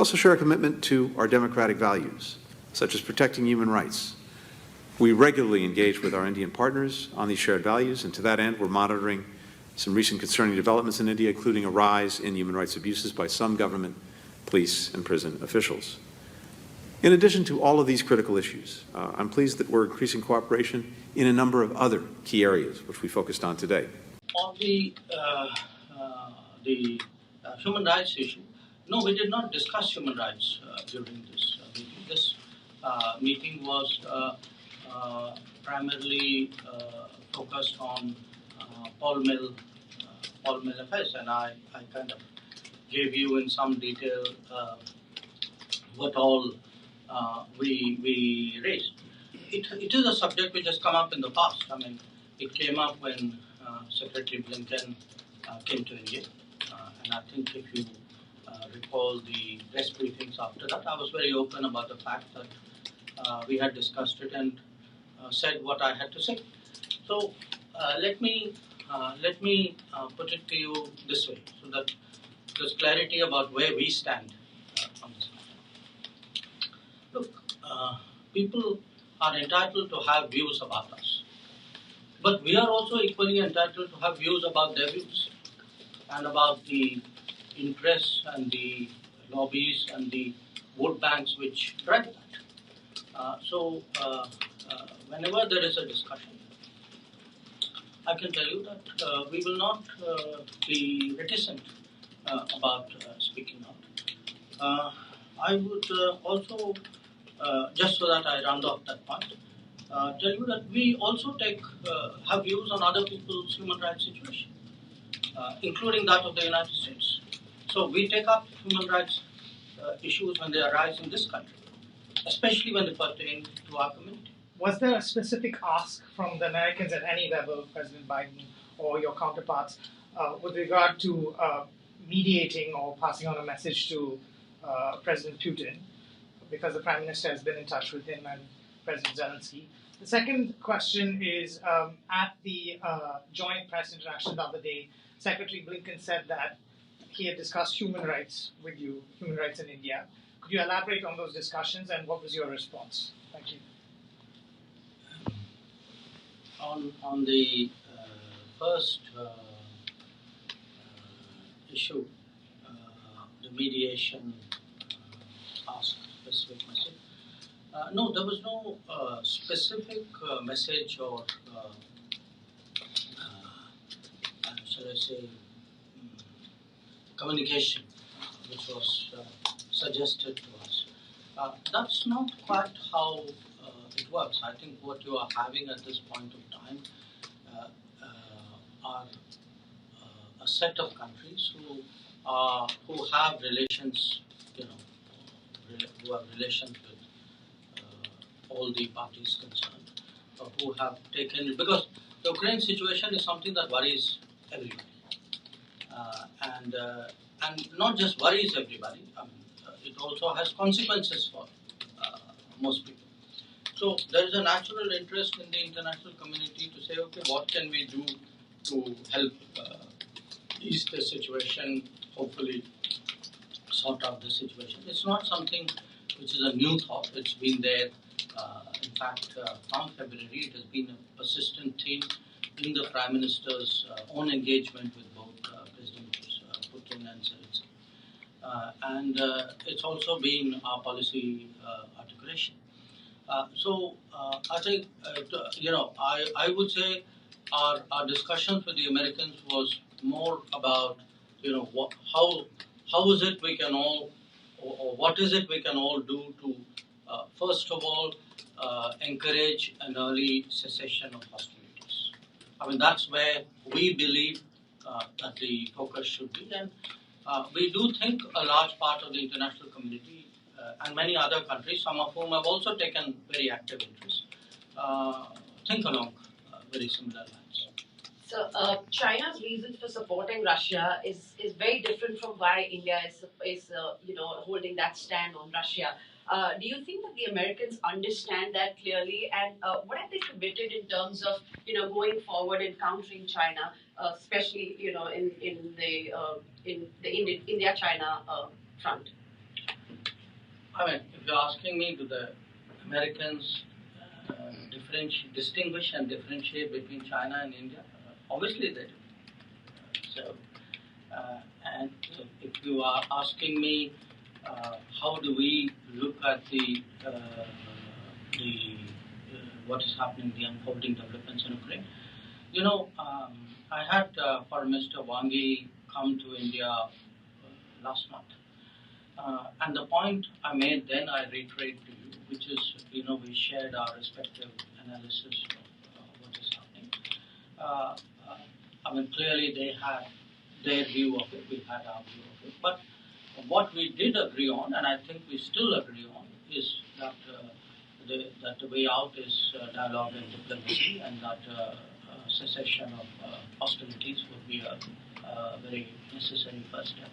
also share a commitment to our democratic values, such as protecting human rights. We regularly engage with our Indian partners on these shared values, and to that end, we're monitoring some recent concerning developments in India, including a rise in human rights abuses by some government, police, and prison officials. In addition to all of these critical issues, I'm pleased that we're increasing cooperation in a number of other key areas, which we focused on today. On the human rights issue, no, we did not discuss human rights during this meeting. This meeting was primarily focused on Paul Mill affairs, and I kind of gave you in some detail what all we raised. It is a subject which has come up in the past. I mean, it came up when Secretary Blinken came to India, and I think if you recall the press briefings after that, I was very open about the fact that we had discussed it and said what I had to say. So let me put it to you this way, so that there's clarity about where we stand on this matter. Look, people are entitled to have views about us, but we are also equally entitled to have views about their views and about the interests and the lobbies and the vote banks which drive that. So whenever there is a discussion, I can tell you that we will not be reticent about speaking out. I would also, just so that I round off that point, tell you that we also have views on other people's human rights situation, including that of the United States. So we take up human rights issues when they arise in this country, especially when they pertain to our community. Was there a specific ask from the Americans at any level, President Biden or your counterparts, with regard to mediating or passing on a message to President Putin, because the Prime Minister has been in touch with him and President Zelensky? The second question is, at the joint press interaction the other day, Secretary Blinken said that he had discussed human rights with you, human rights in India. Could you elaborate on those discussions and what was your response? Thank you. On the first issue, the mediation ask, specific message. No, there was no specific message or, shall I say, communication which was suggested to us. That's not quite how it works. I think what you are having at this point of time are a set of countries who have relations, who have relations with all the parties concerned, who have taken, because the Ukraine situation is something that worries everybody, and not just worries everybody. I mean, it also has consequences for most people. So there is a natural interest in the international community to say, okay, what can we do to help ease the situation, hopefully sort out the situation. It's not something which is a new thought. It's been there. In fact, from February, it has been a persistent theme in the Prime Minister's own engagement with both President Putin and Zelensky. And it's also been our policy articulation. So I think, I would say our discussions with the Americans was more about, how is it we can all, or what is it we can all do to, first of all, encourage an early cessation of hostilities. I mean, that's where we believe that the focus should be. And we do think a large part of the international community and many other countries, some of whom have also taken very active interest, think along very similar lines. So China's reason for supporting Russia is very different from why India is holding that stand on Russia. Do you think that the Americans understand that clearly, and what have they committed in terms of going forward in countering China, especially in the India-China front? I mean, if you're asking me, do the Americans distinguish and differentiate between China and India? Obviously they do. So, and if you are asking me, how do we look at the what is happening, the unfolding developments in Ukraine? I had Foreign Minister Wang Yi come to India last month. And the point I made then, I reiterate to you, which is, we shared our respective analysis of what is happening. Clearly they had their view of it, we had our view of it. But what we did agree on, and I think we still agree on, is that the way out is dialogue and diplomacy, and that cessation of hostilities would be a very necessary first step.